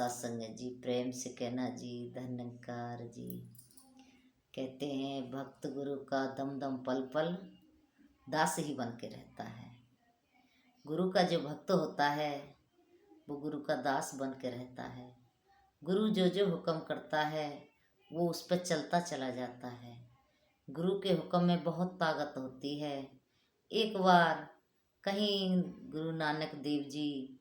सत्संग जी, प्रेम से कहना जी, धन्यकार जी। कहते हैं भक्त गुरु का दम दम पल पल दास ही बन के रहता है। गुरु का जो भक्त होता है वो गुरु का दास बन के रहता है। गुरु जो जो हुक्म करता है वो उस पर चलता चला जाता है। गुरु के हुक्म में बहुत ताकत होती है। एक बार कहीं गुरु नानक देव जी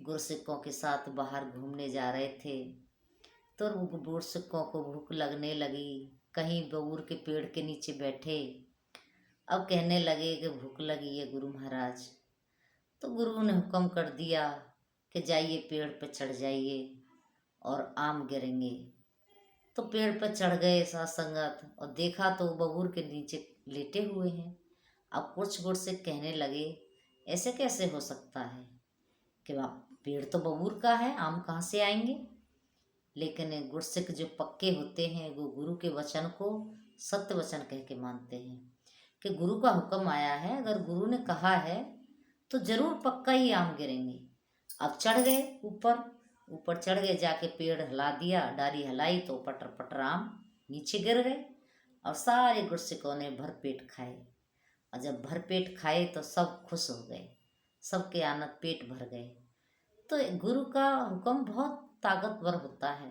गुरसिक्कों के साथ बाहर घूमने जा रहे थे तो गुरसिक्कों को भूख लगने लगी। कहीं बबूर के पेड़ के नीचे बैठे, अब कहने लगे कि भूख लगी है गुरु महाराज। तो गुरु ने हुक्म कर दिया कि जाइए पेड़ पर चढ़ जाइए और आम गिरेंगे। तो पेड़ पर चढ़ गए साथ संगत और देखा तो बबूर के नीचे लेटे हुए हैं। अब कुछ गुर से कहने लगे ऐसे कैसे हो सकता है कि पेड़ तो बबूर का है, आम कहाँ से आएंगे। लेकिन गुरसिक जो पक्के होते हैं वो गुरु के वचन को सत्य वचन कह के मानते हैं कि गुरु का हुक्म आया है, अगर गुरु ने कहा है तो जरूर पक्का ही आम गिरेंगे। अब चढ़ गए ऊपर, ऊपर चढ़ गए, जाके पेड़ हिला दिया, डाली हिलाई तो पटर पटर आम नीचे गिर गए और सारे गुरसिकों ने भर पेट खाए। और जब भर पेट खाए तो सब खुश हो गए, सबके आनंद पेट भर गए। तो गुरु का हुक्म बहुत ताकतवर होता है।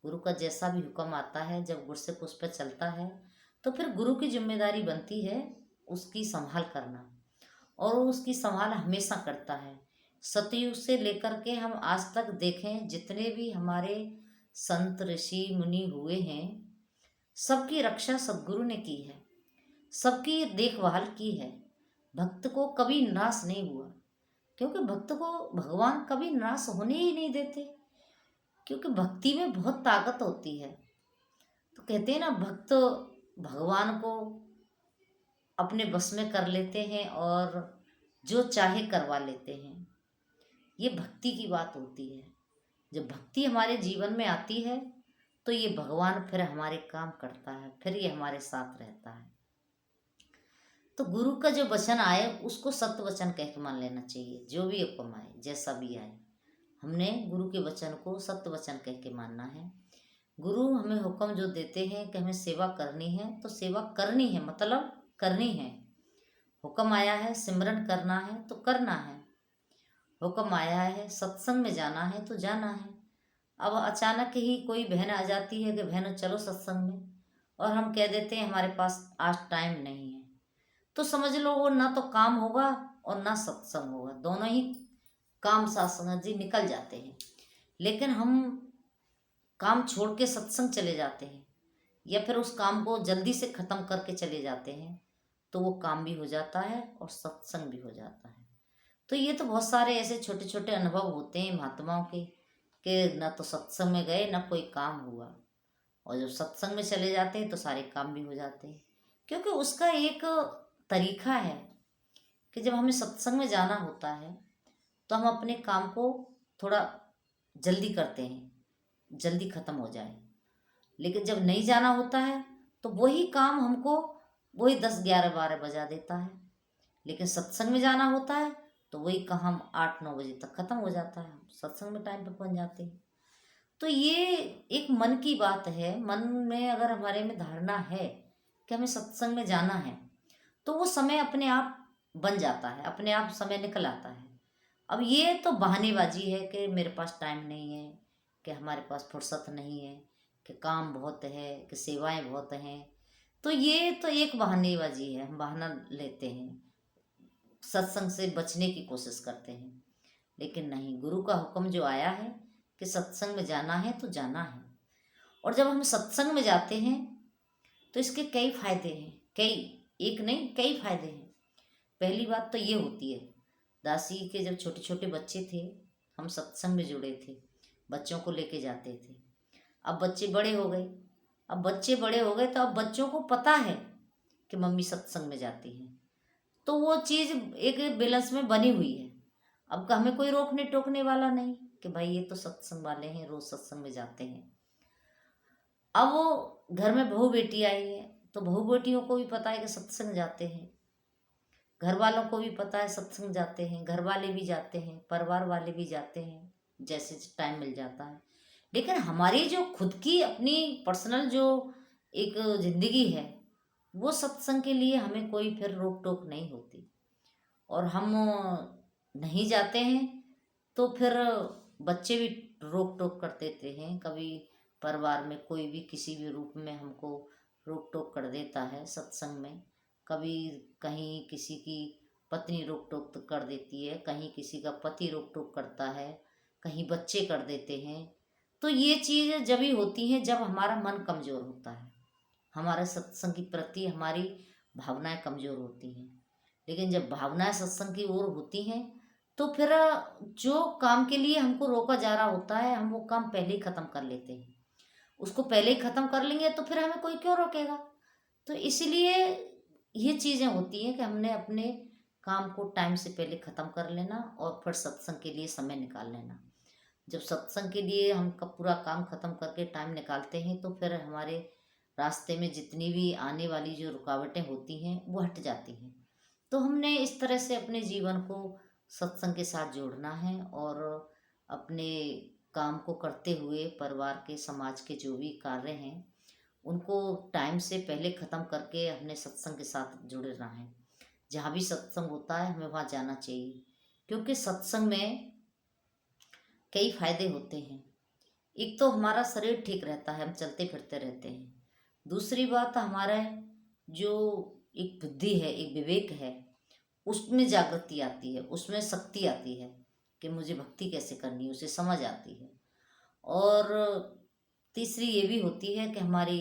गुरु का जैसा भी हुक्म आता है, जब गुरसिक उस पर चलता है तो फिर गुरु की जिम्मेदारी बनती है उसकी संभाल करना, और वो उसकी संभाल हमेशा करता है। सतयुग से लेकर के हम आज तक देखें जितने भी हमारे संत ऋषि मुनि हुए हैं, सबकी रक्षा सदगुरु ने की है, सबकी देखभाल की है। भक्त को कभी निराश नहीं हुआ, क्योंकि भक्त को भगवान कभी निराश होने ही नहीं देते, क्योंकि भक्ति में बहुत ताकत होती है। तो कहते हैं ना, भक्त भगवान को अपने बस में कर लेते हैं और जो चाहे करवा लेते हैं। ये भक्ति की बात होती है। जब भक्ति हमारे जीवन में आती है तो ये भगवान फिर हमारे काम करता है, फिर ये हमारे साथ रहता है। तो गुरु का जो वचन आए उसको सत्य वचन कह के मान लेना चाहिए। जो भी हुक्म आए, जैसा भी आए, हमने गुरु के वचन को सत्य वचन कह के मानना है। गुरु हमें हुक्म जो देते हैं कि हमें सेवा करनी है तो सेवा करनी है, मतलब करनी है। हुक्म आया है सिमरन करना है तो करना है। हुक्म आया है सत्संग में जाना है तो जाना है। अब अचानक ही कोई बहन आ जाती है कि बहनों चलो सत्संग में, और हम कह देते हैं हमारे पास आज टाइम नहीं है, तो समझ लो वो ना तो काम होगा और ना सत्संग होगा, दोनों ही काम साथ जी निकल जाते हैं। लेकिन हम काम छोड़ के सत्संग चले जाते हैं या फिर उस काम को जल्दी से ख़त्म करके चले जाते हैं तो वो काम भी हो जाता है और सत्संग भी हो जाता है। तो ये तो बहुत सारे ऐसे छोटे छोटे अनुभव होते हैं महात्माओं के कि ना तो सत्संग में गए ना कोई काम हुआ, और जब सत्संग में चले जाते हैं तो सारे काम भी हो जाते हैं। क्योंकि उसका एक तरीका है कि जब हमें सत्संग में जाना होता है तो हम अपने काम को थोड़ा जल्दी करते हैं, जल्दी ख़त्म हो जाए। लेकिन जब नहीं जाना होता है तो वही काम हमको वही 10 11 12 बजा देता है। लेकिन सत्संग में जाना होता है तो वही काम 8 9 बजे तक ख़त्म हो जाता है, हम सत्संग में टाइम पर पहुंच जाते हैं। तो ये एक मन की बात है। मन में अगर हमारे में धारणा है कि हमें सत्संग में जाना है तो वो समय अपने आप बन जाता है, अपने आप समय निकल आता है। अब ये तो बहानेबाजी है कि मेरे पास टाइम नहीं है, कि हमारे पास फुर्सत नहीं है, कि काम बहुत है, कि सेवाएं बहुत हैं। तो ये तो एक बहानेबाजी है, हम बहाना लेते हैं, सत्संग से बचने की कोशिश करते हैं। लेकिन नहीं, गुरु का हुक्म जो आया है कि सत्संग में जाना है तो जाना है। और जब हम सत्संग में जाते हैं तो इसके कई फायदे हैं, कई, एक नहीं कई फायदे हैं। पहली बात तो ये होती है, दासी के जब छोटे छोटे बच्चे थे हम सत्संग में जुड़े थे, बच्चों को लेके जाते थे। अब बच्चे बड़े हो गए, अब बच्चे बड़े हो गए तो अब बच्चों को पता है कि मम्मी सत्संग में जाती है, तो वो चीज़ एक बैलेंस में बनी हुई है। अब हमें कोई रोकने टोकने वाला नहीं कि भाई ये तो सत्संग वाले हैं, रोज सत्संग में जाते हैं। अब वो घर में बहू बेटी आई है तो बहू बेटियों को भी पता है कि सत्संग जाते हैं, घर वालों को भी पता है सत्संग जाते हैं, घर वाले भी जाते हैं, परिवार वाले भी जाते हैं। जैसे टाइम मिल जाता है। लेकिन हमारी जो खुद की अपनी पर्सनल जो एक ज़िंदगी है, वो सत्संग के लिए हमें कोई फिर रोक टोक नहीं होती। और हम नहीं जाते हैं तो फिर बच्चे भी रोक टोक कर देते हैं। कभी परिवार में कोई भी किसी भी रूप में हमको रोक टोक कर देता है सत्संग में। कभी कहीं किसी की पत्नी रोक टोक तो कर देती है, कहीं किसी का पति रोक टोक करता है, कहीं बच्चे कर देते हैं। तो ये चीज़ जब ही होती है जब हमारा मन कमज़ोर होता है, हमारे सत्संग के प्रति हमारी भावनाएं कमज़ोर होती हैं। लेकिन जब भावनाएं सत्संग की ओर होती हैं तो फिर जो काम के लिए हमको रोका जा रहा होता है हम वो काम पहले ही ख़त्म कर लेते हैं। उसको पहले ही ख़त्म कर लेंगे तो फिर हमें कोई क्यों रोकेगा। तो इसीलिए ये चीज़ें होती हैं कि हमने अपने काम को टाइम से पहले ख़त्म कर लेना और फिर सत्संग के लिए समय निकाल लेना। जब सत्संग के लिए हम कब पूरा काम खत्म करके टाइम निकालते हैं तो फिर हमारे रास्ते में जितनी भी आने वाली जो रुकावटें होती हैं वो हट जाती हैं। तो हमने इस तरह से अपने जीवन को सत्संग के साथ जोड़ना है और अपने काम को करते हुए परिवार के समाज के जो भी कार्य हैं उनको टाइम से पहले ख़त्म करके हमने सत्संग के साथ जुड़े रहना है। जहाँ भी सत्संग होता है हमें वहाँ जाना चाहिए, क्योंकि सत्संग में कई फायदे होते हैं। एक तो हमारा शरीर ठीक रहता है, हम चलते फिरते रहते हैं। दूसरी बात हमारा जो एक बुद्धि है, एक विवेक है, उसमें जागृति आती है, उसमें शक्ति आती है कि मुझे भक्ति कैसे करनी है, उसे समझ आती है। और तीसरी ये भी होती है कि हमारी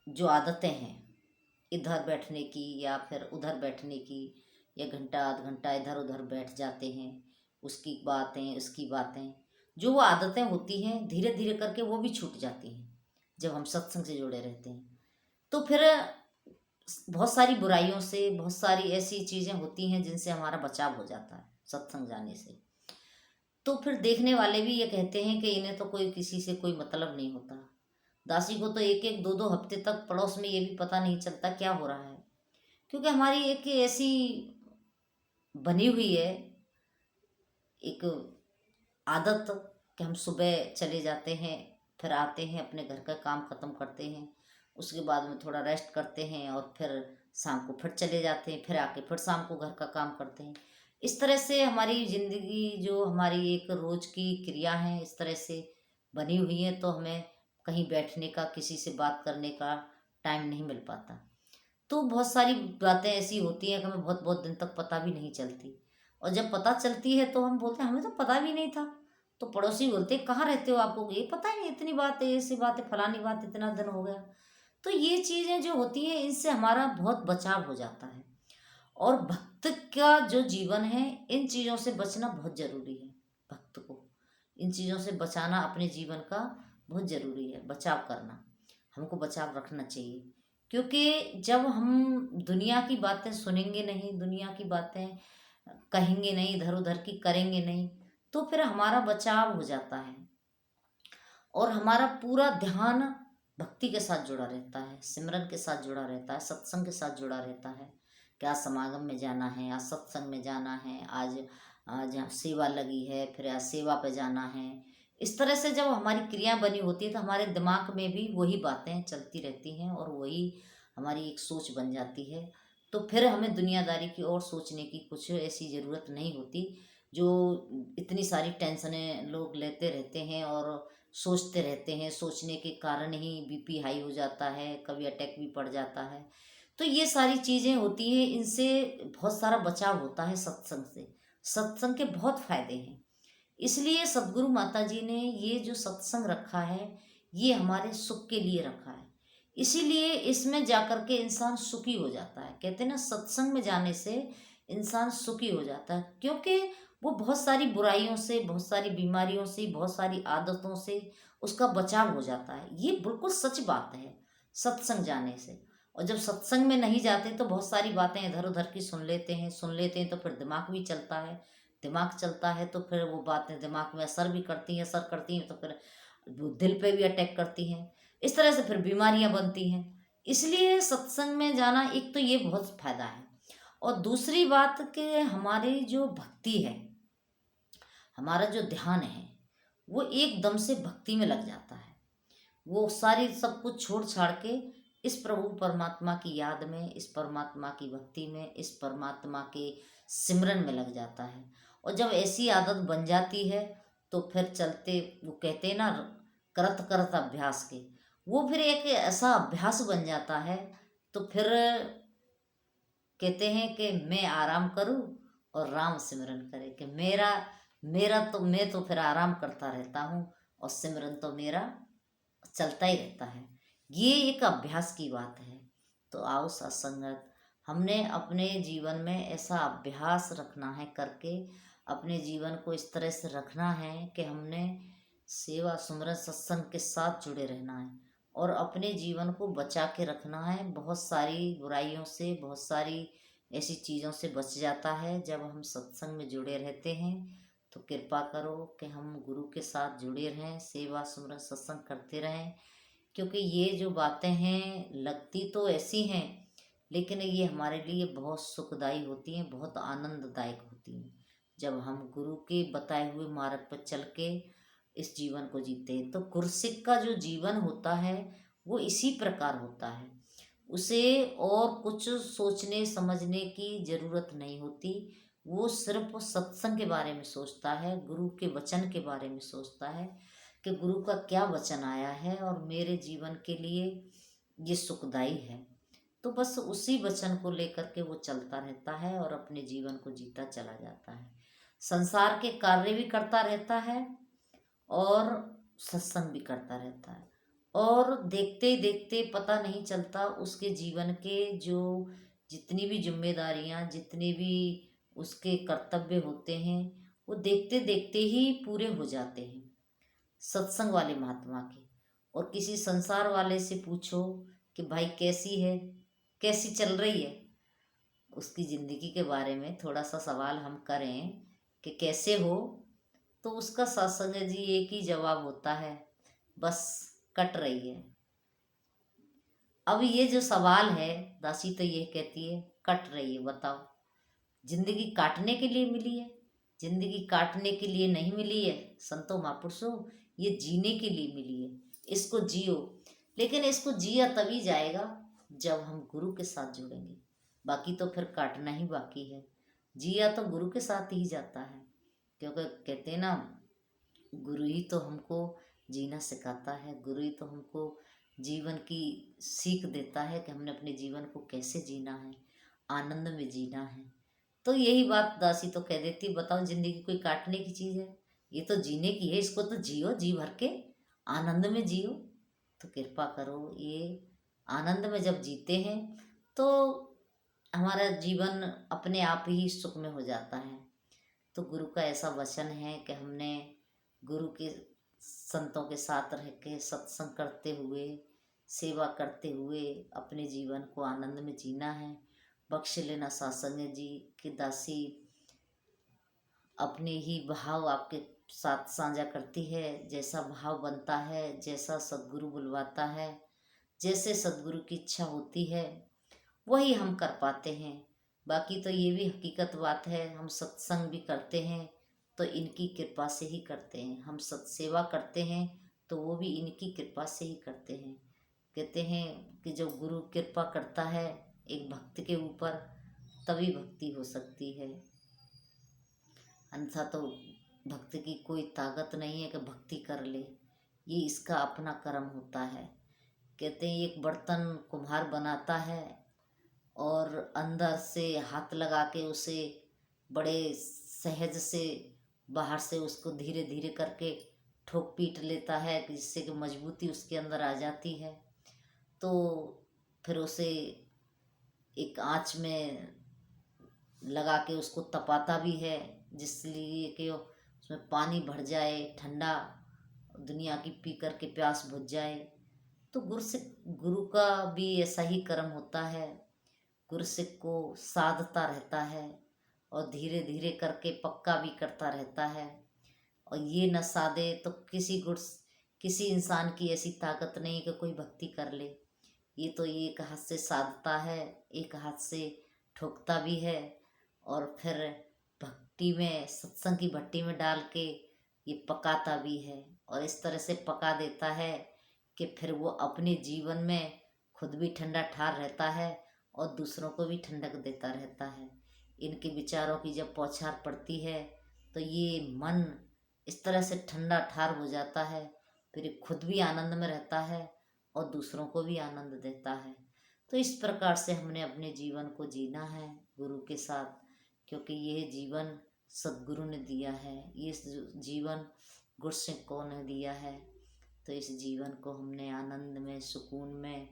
जो आदतें हैं इधर बैठने की या फिर उधर बैठने की, या घंटा आध घंटा इधर उधर बैठ जाते हैं, उसकी बातें जो वो आदतें होती हैं धीरे धीरे करके वो भी छूट जाती हैं जब हम सत्संग से जुड़े रहते हैं। तो फिर बहुत सारी बुराइयों से, बहुत सारी ऐसी चीज़ें होती हैं जिनसे हमारा बचाव हो जाता है सत्संग जाने से। तो फिर देखने वाले भी ये कहते हैं कि इन्हें तो कोई किसी से कोई मतलब नहीं होता। दासी को तो एक एक दो दो हफ्ते तक पड़ोस में ये भी पता नहीं चलता क्या हो रहा है, क्योंकि हमारी एक ऐसी बनी हुई है एक आदत कि हम सुबह चले जाते हैं, फिर आते हैं, अपने घर का काम ख़त्म करते हैं, उसके बाद में थोड़ा रेस्ट करते हैं और फिर शाम को फिर चले जाते हैं, फिर आके फिर शाम को घर का काम करते हैं। इस तरह से हमारी ज़िंदगी जो हमारी एक रोज़ की क्रिया है इस तरह से बनी हुई है, तो हमें कहीं बैठने का, किसी से बात करने का टाइम नहीं मिल पाता। तो बहुत सारी बातें ऐसी होती हैं कि हमें बहुत बहुत दिन तक पता भी नहीं चलती। और जब पता चलती है तो हम बोलते हैं हमें तो पता भी नहीं था। तो पड़ोसी बोलते हैं कहाँ रहते हो, आपको ये पता ही नहीं, इतनी बात है, ऐसी बात है, फलानी बात, इतना दिन हो गया। तो ये चीज़ें जो होती हैं इनसे हमारा बहुत बचाव हो जाता है। और भक्त का जो जीवन है इन चीज़ों से बचना बहुत ज़रूरी है। भक्त को इन चीज़ों से बचाना अपने जीवन का बहुत ज़रूरी है, बचाव करना, हमको बचाव रखना चाहिए। क्योंकि जब हम दुनिया की बातें सुनेंगे नहीं, दुनिया की बातें कहेंगे नहीं, इधर उधर की करेंगे नहीं, तो फिर हमारा बचाव हो जाता है और हमारा पूरा ध्यान भक्ति के साथ जुड़ा रहता है, सिमरन के साथ जुड़ा रहता है, सत्संग के साथ जुड़ा रहता है। क्या समागम में जाना है, आज सत्संग में जाना है, आज आज यहाँ सेवा लगी है, फिर आज सेवा पे जाना है। इस तरह से जब हमारी क्रिया बनी होती है तो हमारे दिमाग में भी वही बातें चलती रहती हैं और वही हमारी एक सोच बन जाती है। तो फिर हमें दुनियादारी की ओर सोचने की कुछ ऐसी ज़रूरत नहीं होती। जो इतनी सारी टेंशनें लोग लेते रहते हैं और सोचते रहते हैं, सोचने के कारण ही बीपी हाई हो जाता है, कभी अटैक भी पड़ जाता है। तो ये सारी चीज़ें होती हैं, इनसे बहुत सारा बचाव होता है सत्संग से। सत्संग के बहुत फायदे हैं। इसलिए सदगुरु माता जी ने ये जो सत्संग रखा है ये हमारे सुख के लिए रखा है। इसीलिए इसमें जाकर के इंसान सुखी हो जाता है। कहते हैं ना, सत्संग में जाने से इंसान सुखी हो जाता है, क्योंकि वो बहुत सारी बुराइयों से, बहुत सारी बीमारियों से, बहुत सारी आदतों से उसका बचाव हो जाता है। ये बिल्कुल सच बात है सत्संग जाने से। और जब सत्संग में नहीं जाते तो बहुत सारी बातें इधर उधर की सुन लेते हैं तो फिर दिमाग भी चलता है। दिमाग चलता है तो फिर वो बातें दिमाग में असर करती हैं तो फिर वो दिल पे भी अटैक करती हैं। इस तरह से फिर बीमारियां बनती हैं। इसलिए सत्संग में जाना एक तो ये बहुत फायदा है। और दूसरी बात कि हमारी जो भक्ति है हमारा जो ध्यान है वो एकदम से भक्ति में लग जाता है। वो सारी सब कुछ छोड़ छाड़ के इस प्रभु परमात्मा की याद में, इस परमात्मा की भक्ति में, इस परमात्मा के सिमरन में लग जाता है। और जब ऐसी आदत बन जाती है तो फिर चलते, वो कहते हैं ना, करत करत अभ्यास के, वो फिर एक ऐसा अभ्यास बन जाता है। तो फिर कहते हैं कि मैं आराम करूं और राम सिमरन करे, कि मेरा मेरा तो मैं तो फिर आराम करता रहता हूँ और सिमरन तो मेरा चलता ही रहता है। ये एक अभ्यास की बात है। तो आओ सत्संगत, हमने अपने जीवन में ऐसा अभ्यास रखना है करके, अपने जीवन को इस तरह से रखना है कि हमने सेवा सुमरन सत्संग के साथ जुड़े रहना है और अपने जीवन को बचा के रखना है। बहुत सारी बुराइयों से, बहुत सारी ऐसी चीज़ों से बच जाता है जब हम सत्संग में जुड़े रहते हैं। तो कृपा करो कि हम गुरु के साथ जुड़े रहें, सेवा सुमरन सत्संग करते रहें। क्योंकि ये जो बातें हैं लगती तो ऐसी हैं, लेकिन ये हमारे लिए बहुत सुखदाई होती हैं, बहुत आनंददायक होती हैं जब हम गुरु के बताए हुए मार्ग पर चल के इस जीवन को जीते हैं। तो गुरसिक का जो जीवन होता है वो इसी प्रकार होता है। उसे और कुछ सोचने समझने की ज़रूरत नहीं होती। वो सिर्फ सत्संग के बारे में सोचता है, गुरु के वचन के बारे में सोचता है कि गुरु का क्या वचन आया है और मेरे जीवन के लिए ये सुखदाई है। तो बस उसी वचन को लेकर के वो चलता रहता है और अपने जीवन को जीता चला जाता है। संसार के कार्य भी करता रहता है और सत्संग भी करता रहता है। और देखते देखते पता नहीं चलता उसके जीवन के जो जितनी भी जिम्मेदारियां, जितने भी उसके कर्तव्य होते हैं, वो देखते देखते ही पूरे हो जाते हैं सत्संग वाले महात्मा के। और किसी संसार वाले से पूछो कि भाई कैसी है, कैसी चल रही है, उसकी ज़िंदगी के बारे में थोड़ा सा सवाल हम करें कि कैसे हो, तो उसका सत्संग जी एक ही जवाब होता है, बस कट रही है। अब ये जो सवाल है, दासी तो ये कहती है कट रही है। बताओ, जिंदगी काटने के लिए मिली है? जिंदगी काटने के लिए नहीं मिली है संतो महापुरुषों, ये जीने के लिए मिली है। इसको जियो। लेकिन इसको जिया तभी जाएगा जब हम गुरु के साथ जुड़ेंगे। बाकी तो फिर काटना ही बाकी है। जिया तो गुरु के साथ ही जाता है, क्योंकि कहते हैं ना, गुरु ही तो हमको जीना सिखाता है, गुरु ही तो हमको जीवन की सीख देता है कि हमने अपने जीवन को कैसे जीना है, आनंद में जीना है। तो यही बात दासी तो कह देती, बताओ जिंदगी कोई काटने की चीज़ है? ये तो जीने की है, इसको तो जियो, जी भर के आनंद में जियो। तो कृपा करो, ये आनंद में जब जीते हैं तो हमारा जीवन अपने आप ही सुख में हो जाता है। तो गुरु का ऐसा वचन है कि हमने गुरु के संतों के साथ रह के सत्संग करते हुए, सेवा करते हुए अपने जीवन को आनंद में जीना है। बख्श लेना सत्संग जी की दासी अपने ही भाव आपके साथ साझा करती है। जैसा भाव बनता है, जैसा सद्गुरु बुलवाता है, जैसे सद्गुरु की इच्छा होती है, वही हम कर पाते हैं। बाकी तो ये भी हकीकत बात है, हम सत्संग भी करते हैं तो इनकी कृपा से ही करते हैं। हम सत्सेवा करते हैं तो वो भी इनकी कृपा से ही करते हैं। कहते हैं कि जब गुरु कृपा करता है एक भक्त के ऊपर, तभी भक्ति हो सकती है, अन्यथा तो भक्त की कोई ताकत नहीं है कि भक्ति कर ले। ये इसका अपना कर्म होता है। कहते हैं एक बर्तन कुम्हार बनाता है और अंदर से हाथ लगा के उसे बड़े सहज से बाहर से उसको धीरे धीरे करके ठोक पीट लेता है, जिससे कि मजबूती उसके अंदर आ जाती है। तो फिर उसे एक आंच में लगा के उसको तपाता भी है, जिसलिए कि उसमें पानी भर जाए ठंडा, दुनिया की पी कर के प्यास बुझ जाए। तो गुरु का भी ऐसा ही कर्म होता है। गुरसिक को साधता रहता है और धीरे धीरे करके पक्का भी करता रहता है। और ये न साधे तो किसी इंसान की ऐसी ताकत नहीं कि कोई भक्ति कर ले। ये तो एक हाथ से साधता है, एक हाथ से ठोकता भी है और फिर भट्टी में, सत्संग की भट्टी में डाल के ये पकाता भी है, और इस तरह से पका देता है कि फिर वो अपने जीवन में खुद भी ठंडा ठार रहता है और दूसरों को भी ठंडक देता रहता है। इनके विचारों की जब बौछार पड़ती है तो ये मन इस तरह से ठंडा ठार हो जाता है, फिर ये खुद भी आनंद में रहता है और दूसरों को भी आनंद देता है। तो इस प्रकार से हमने अपने जीवन को जीना है गुरु के साथ, क्योंकि यह जीवन सद्गुरु ने दिया है, ये जीवन गुरसिंह ने दिया है। तो इस जीवन को हमने आनंद में, सुकून में,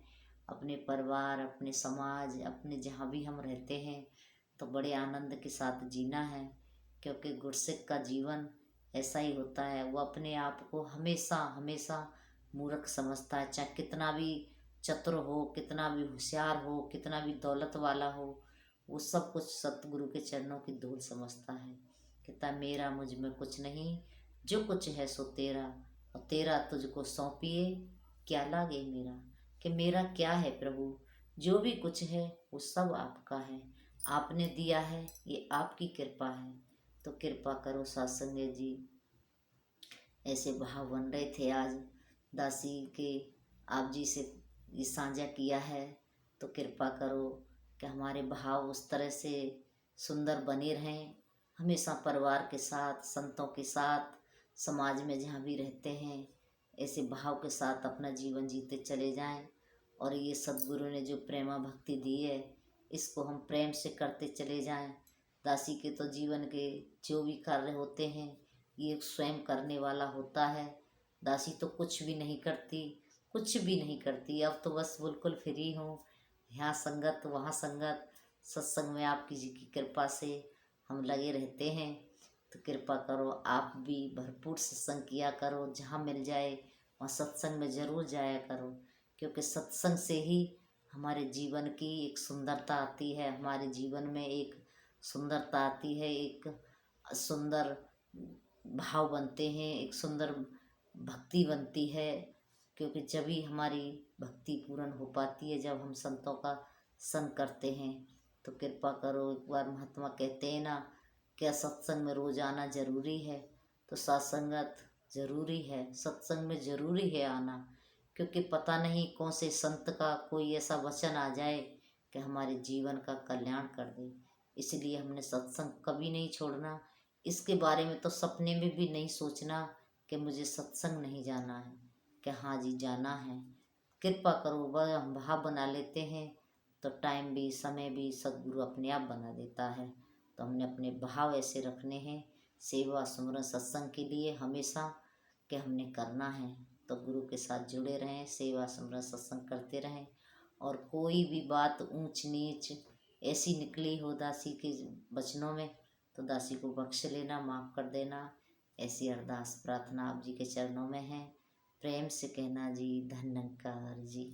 अपने परिवार, अपने समाज, अपने जहाँ भी हम रहते हैं तो बड़े आनंद के साथ जीना है। क्योंकि गुरसिंह का जीवन ऐसा ही होता है, वो अपने आप को हमेशा हमेशा मूर्ख समझता है, चाहे कितना भी चतुर हो, कितना भी होशियार हो, कितना भी दौलत वाला हो, वो सब कुछ सतगुरु के चरणों की धूल समझता है। कहता मेरा मुझ में कुछ नहीं, जो कुछ है सो तेरा, और तेरा तुझको सौंपिए क्या लागे मेरा। कि मेरा क्या है प्रभु, जो भी कुछ है वो सब आपका है, आपने दिया है, ये आपकी कृपा है। तो कृपा करो सत्संग जी। ऐसे भाव बन रहे थे आज दासी के, आप जी से ये साझा किया है। तो कृपा करो कि हमारे भाव उस तरह से सुंदर बने रहें, हमेशा परिवार के साथ, संतों के साथ, समाज में जहाँ भी रहते हैं ऐसे भाव के साथ अपना जीवन जीते चले जाएं। और ये सद्गुरु ने जो प्रेमा भक्ति दी है इसको हम प्रेम से करते चले जाएं। दासी के तो जीवन के जो भी कार्य होते हैं ये स्वयं करने वाला होता है। दासी तो कुछ भी नहीं करती, कुछ भी नहीं करती, अब तो बस बिल्कुल फ्री हूँ, यहाँ संगत वहाँ संगत, सत्संग में आपकी जी की कृपा से हम लगे रहते हैं। तो कृपा करो आप भी भरपूर सत्संग किया करो, जहाँ मिल जाए वहाँ सत्संग में ज़रूर जाया करो, क्योंकि सत्संग से ही हमारे जीवन की एक सुंदरता आती है, हमारे जीवन में एक सुंदरता आती है, एक सुंदर भाव बनते हैं, एक सुंदर भक्ति बनती है। क्योंकि जब ही हमारी भक्ति पूर्ण हो पाती है जब हम संतों का संग करते हैं। तो कृपा करो, एक बार महात्मा कहते हैं ना, क्या सत्संग में रोज आना जरूरी है, तो सत्संगत जरूरी है, सत्संग में जरूरी है आना। क्योंकि पता नहीं कौन से संत का कोई ऐसा वचन आ जाए कि हमारे जीवन का कल्याण कर दे। इसलिए हमने सत्संग कभी नहीं छोड़ना, इसके बारे में तो सपने में भी नहीं सोचना कि मुझे सत्संग नहीं जाना है, कि हाँ जी जाना है। कृपा करो, वह हम भाव बना लेते हैं तो टाइम भी, समय भी सद्गुरु अपने आप बना देता है। तो हमने अपने भाव ऐसे रखने हैं सेवा सुमरन सत्संग के लिए हमेशा, कि हमने करना है। तो गुरु के साथ जुड़े रहें, सेवा सुमरन सत्संग करते रहें। और कोई भी बात ऊंच नीच ऐसी निकली हो दासी के वचनों में तो दासी को बख्श लेना, माफ़ कर देना। ऐसी अरदास प्रार्थना आप जी के चरणों में है। प्रेम से कहना जी, धन्यकार जी।